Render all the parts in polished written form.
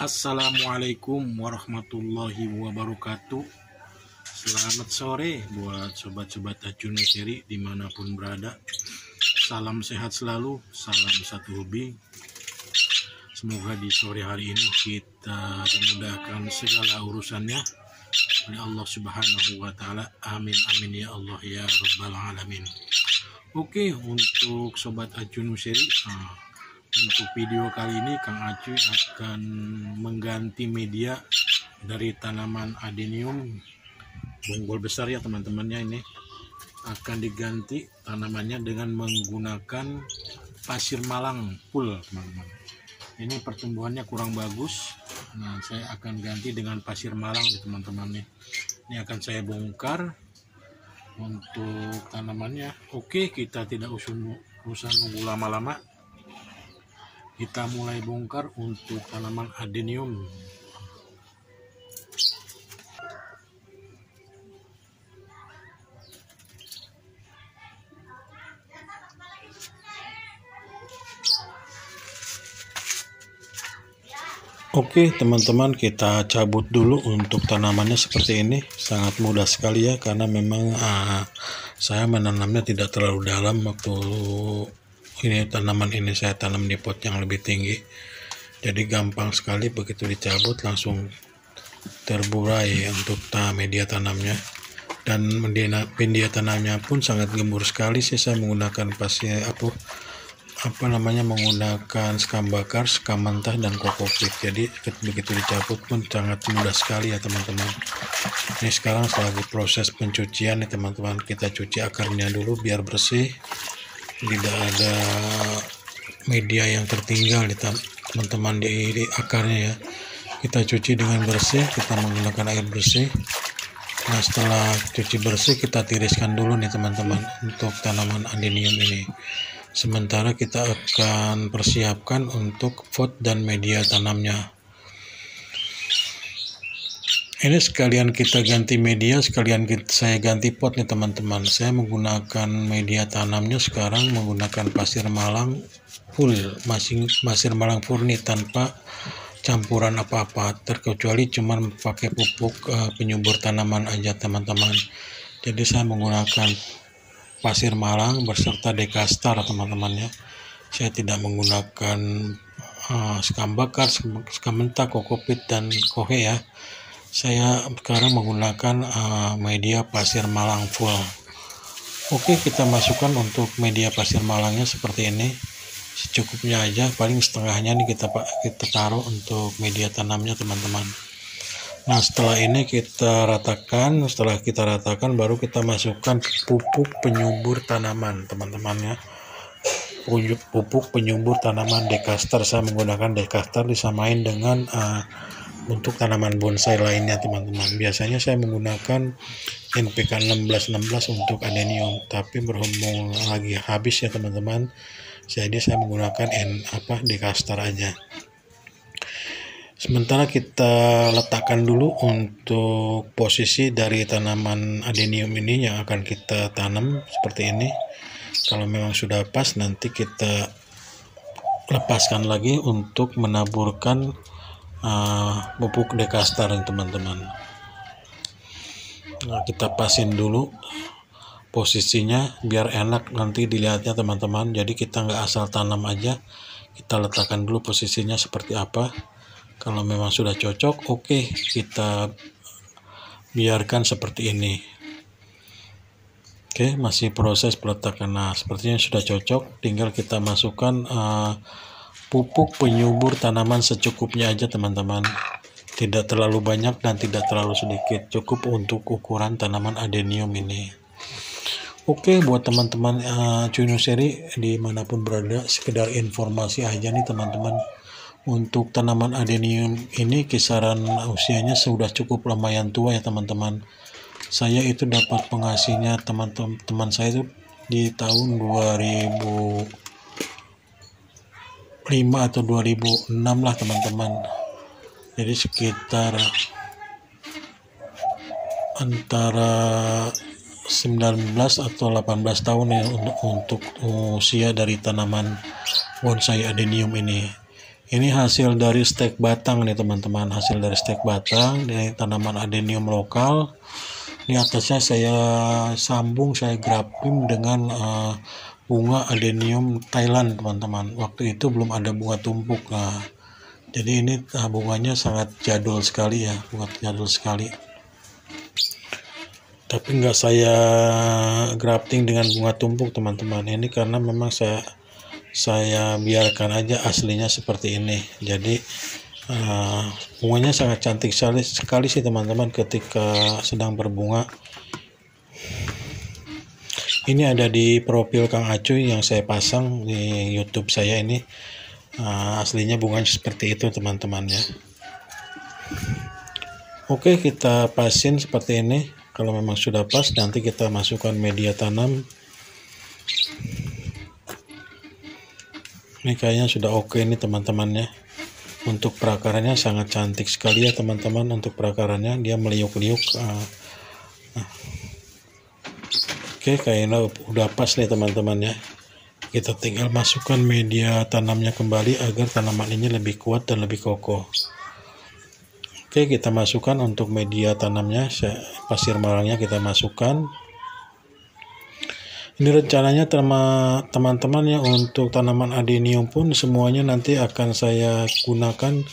Assalamualaikum warahmatullahi wabarakatuh. Selamat sore buat sobat-sobat Acun Seri dimanapun berada. Salam sehat selalu, salam satu hobi. Semoga di sore hari ini kita dimudahkan segala urusannya oleh Allah Subhanahu wa Ta'ala. Amin amin ya Allah ya Rabbal alamin. Oke, untuk sobat Acun Seri, untuk video kali ini Kang Acuy akan mengganti media dari tanaman adenium bonggol besar ya teman-temannya. Ini akan diganti tanamannya dengan menggunakan pasir malang full teman-teman. Ini pertumbuhannya kurang bagus. Nah, saya akan ganti dengan pasir malang nih teman-teman nih. Ini akan saya bongkar untuk tanamannya. Oke, kita tidak usah nunggu lama-lama. Kita mulai bongkar untuk tanaman adenium. Oke teman-teman, kita cabut dulu untuk tanamannya seperti ini. Sangat mudah sekali ya, karena memang saya menanamnya tidak terlalu dalam. Waktu ini tanaman ini saya tanam di pot yang lebih tinggi, jadi gampang sekali begitu dicabut langsung terburai untuk media tanamnya. Dan media tanamnya pun sangat gembur sekali sih. Saya menggunakan pasir menggunakan sekam bakar, sekam mentah, dan kokopit. Jadi begitu dicabut pun sangat mudah sekali ya teman-teman. Ini sekarang lagi proses pencucian nih teman-teman. Kita cuci akarnya dulu biar bersih, tidak ada media yang tertinggal di teman-teman di akarnya ya. Kita cuci dengan bersih, kita menggunakan air bersih. Nah, setelah cuci bersih kita tiriskan dulu nih teman-teman untuk tanaman adenium ini. Sementara kita akan persiapkan untuk pot dan media tanamnya. Ini sekalian kita ganti media, sekalian saya ganti pot nih teman-teman. Saya menggunakan media tanamnya sekarang menggunakan pasir malang full, pasir malang murni tanpa campuran apa-apa, terkecuali cuman pakai pupuk penyubur tanaman aja teman-teman. Jadi saya menggunakan pasir malang beserta dekastar teman-temannya. Saya tidak menggunakan sekam bakar, sekam mentah, kokopit, dan kohe ya. Saya sekarang menggunakan media pasir malang full. Oke, kita masukkan untuk media pasir malangnya seperti ini. Secukupnya aja, paling setengahnya nih kita taruh untuk media tanamnya teman-teman. Nah, setelah ini kita ratakan. Setelah kita ratakan baru kita masukkan pupuk penyubur tanaman teman-teman ya. Pupuk penyubur tanaman dekastar. Saya menggunakan dekastar disamain dengan untuk tanaman bonsai lainnya teman-teman. Biasanya saya menggunakan NPK 1616 untuk adenium, tapi berhubung lagi habis ya teman-teman, jadi saya menggunakan dekastar aja. Sementara kita letakkan dulu untuk posisi dari tanaman adenium ini yang akan kita tanam seperti ini. Kalau memang sudah pas, nanti kita lepaskan lagi untuk menaburkan pupuk dekastar teman-teman. Nah, kita pasin dulu posisinya biar enak nanti dilihatnya teman-teman. Jadi kita nggak asal tanam aja, kita letakkan dulu posisinya seperti apa. Kalau memang sudah cocok, oke, kita biarkan seperti ini. Oke, masih proses peletakan. Nah, sepertinya sudah cocok, tinggal kita masukkan pupuk penyubur tanaman secukupnya aja teman-teman. Tidak terlalu banyak dan tidak terlalu sedikit, cukup untuk ukuran tanaman adenium ini. Oke, buat teman-teman Acun Seri dimanapun berada, sekedar informasi aja nih teman-teman. Untuk tanaman adenium ini kisaran usianya sudah cukup lumayan tua ya teman-teman. Saya itu dapat pengasihnya teman-teman saya itu di tahun 2005 atau 2006 lah teman-teman. Jadi sekitar antara 19 atau 18 tahun ya untuk usia dari tanaman bonsai adenium ini. Ini hasil dari stek batang nih teman-teman, hasil dari stek batang dari tanaman adenium lokal. Ini atasnya saya sambung, saya grafting dengan bunga adenium Thailand teman-teman. Waktu itu belum ada bunga tumpuk. Nah, jadi ini bunganya sangat jadul sekali ya, bunga jadul sekali. Tapi nggak saya grafting dengan bunga tumpuk teman-teman. Ini karena memang saya biarkan aja aslinya seperti ini. Jadi bunganya sangat cantik sekali sih teman-teman ketika sedang berbunga. Ini ada di profil Kang Acuy yang saya pasang di YouTube saya ini. Aslinya bunganya seperti itu teman-teman ya. Oke, kita pasin seperti ini. Kalau memang sudah pas, nanti kita masukkan media tanam. Ini kayaknya sudah oke nih teman-teman ya. Untuk perakarannya sangat cantik sekali ya teman-teman. Untuk perakarannya dia meliuk-liuk. Oke, kayaknya udah pas nih teman-teman ya. Kita tinggal masukkan media tanamnya kembali agar tanaman ini lebih kuat dan lebih kokoh. Oke, kita masukkan untuk media tanamnya, pasir malangnya kita masukkan. Ini rencananya teman-teman ya, untuk tanaman adenium pun semuanya nanti akan saya gunakan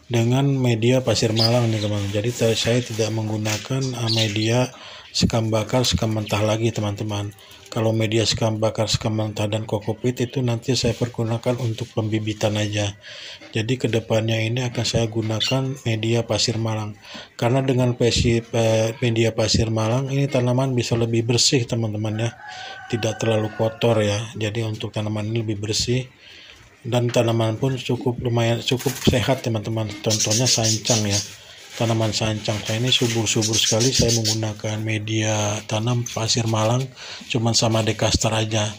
dengan media pasir malang nih teman-teman. Jadi saya tidak menggunakan media sekam bakar, sekam mentah lagi teman-teman. Kalau media sekam bakar, sekam mentah dan kokopit itu nanti saya pergunakan untuk pembibitan aja. Jadi kedepannya ini akan saya gunakan media pasir malang. Karena dengan media pasir malang ini tanaman bisa lebih bersih teman-teman ya. Tidak terlalu kotor ya. Jadi untuk tanaman ini lebih bersih. Dan tanaman pun cukup sehat teman-teman. Contohnya sancang ya. Tanaman sancang saya ini subur-subur sekali. Saya menggunakan media tanam pasir malang cuman sama Dekastar aja.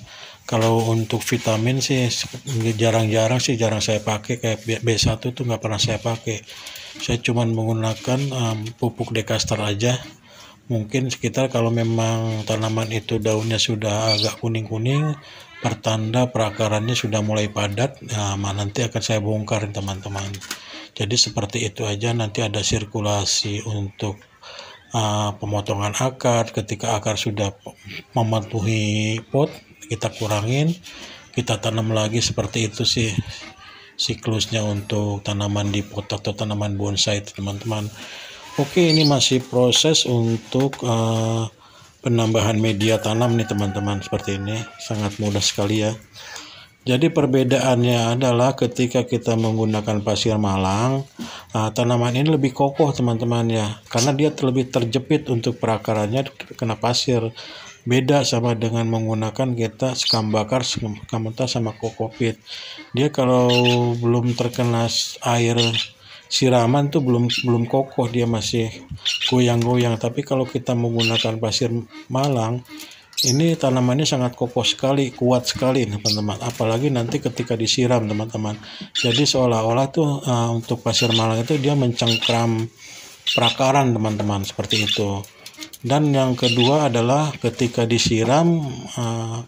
Kalau untuk vitamin sih jarang saya pakai, kayak B1 tuh nggak pernah saya pakai. Saya cuman menggunakan pupuk Dekastar aja. Mungkin sekitar kalau memang tanaman itu daunnya sudah agak kuning-kuning, pertanda perakarannya sudah mulai padat, nanti akan saya bongkar teman-teman. Jadi seperti itu aja, nanti ada sirkulasi untuk pemotongan akar. Ketika akar sudah mematuhi pot, kita kurangin, kita tanam lagi. Seperti itu sih siklusnya untuk tanaman di pot atau tanaman bonsai teman-teman. Oke, ini masih proses untuk penambahan media tanam nih teman-teman. Seperti ini, sangat mudah sekali ya. Jadi perbedaannya adalah ketika kita menggunakan pasir malang, tanaman ini lebih kokoh teman-teman ya, karena dia lebih terjepit untuk perakarannya kena pasir. Beda sama dengan menggunakan kita sekam bakar, sekam mentah sama kokopit. Dia kalau belum terkena air siraman tuh belum kokoh, dia masih goyang-goyang. Tapi kalau kita menggunakan pasir malang, ini tanamannya sangat kokoh sekali, kuat sekali teman-teman. Apalagi nanti ketika disiram teman-teman. Jadi seolah-olah tuh untuk pasir malang itu dia mencengkram perakaran teman-teman, seperti itu. Dan yang kedua adalah ketika disiram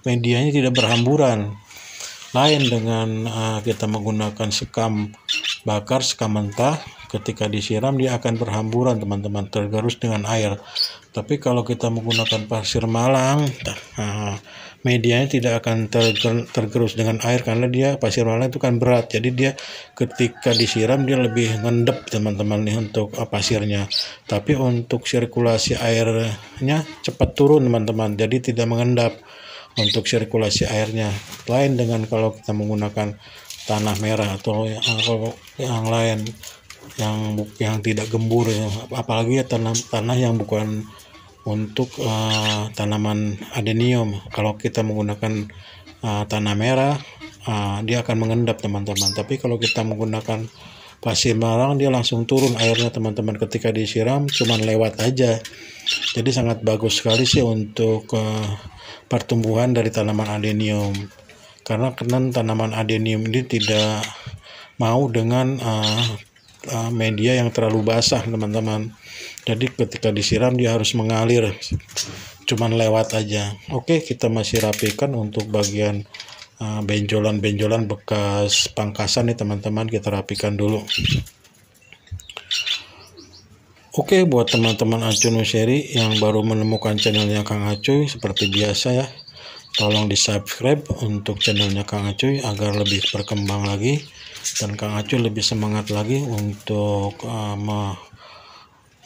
medianya tidak berhamburan. Lain dengan kita menggunakan sekam bakar, sekam mentah, ketika disiram dia akan berhamburan teman-teman, tergerus dengan air. Tapi kalau kita menggunakan pasir malang, medianya tidak akan tergerus dengan air, karena dia pasir malang itu kan berat. Jadi dia ketika disiram dia lebih ngendep teman-teman nih untuk pasirnya. Tapi untuk sirkulasi airnya cepat turun teman-teman, jadi tidak mengendap untuk sirkulasi airnya. Lain dengan kalau kita menggunakan tanah merah atau yang lain yang tidak gembur ya. Apalagi ya tanah yang bukan untuk tanaman adenium. Kalau kita menggunakan tanah merah, dia akan mengendap teman-teman. Tapi kalau kita menggunakan pasir malang, dia langsung turun airnya teman-teman. Ketika disiram cuman lewat aja. Jadi sangat bagus sekali sih untuk pertumbuhan dari tanaman adenium. Karena tanaman adenium ini tidak mau dengan media yang terlalu basah teman-teman. Jadi ketika disiram dia harus mengalir, cuman lewat aja. Oke, kita masih rapikan untuk bagian benjolan-benjolan bekas pangkasan nih teman-teman, kita rapikan dulu. Oke, buat teman-teman Acuy Nuseri yang baru menemukan channelnya Kang Acuy, seperti biasa ya, tolong di subscribe untuk channelnya Kang Acuy agar lebih berkembang lagi dan Kang Acuy lebih semangat lagi untuk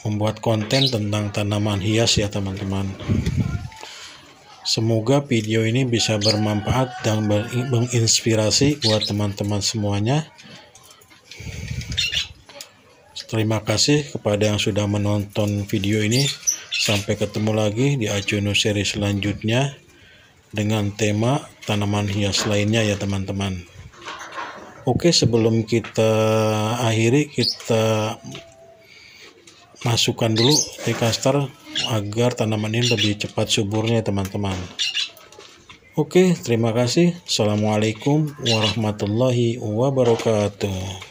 membuat konten tentang tanaman hias ya teman-teman. Semoga video ini bisa bermanfaat dan menginspirasi buat teman-teman semuanya. Terima kasih kepada yang sudah menonton video ini. Sampai ketemu lagi di Acuy Nuseri selanjutnya dengan tema tanaman hias lainnya ya teman-teman. Oke, sebelum kita akhiri, kita masukkan dulu T-Castor agar tanaman ini lebih cepat suburnya teman-teman. Oke, terima kasih. Assalamualaikum warahmatullahi wabarakatuh.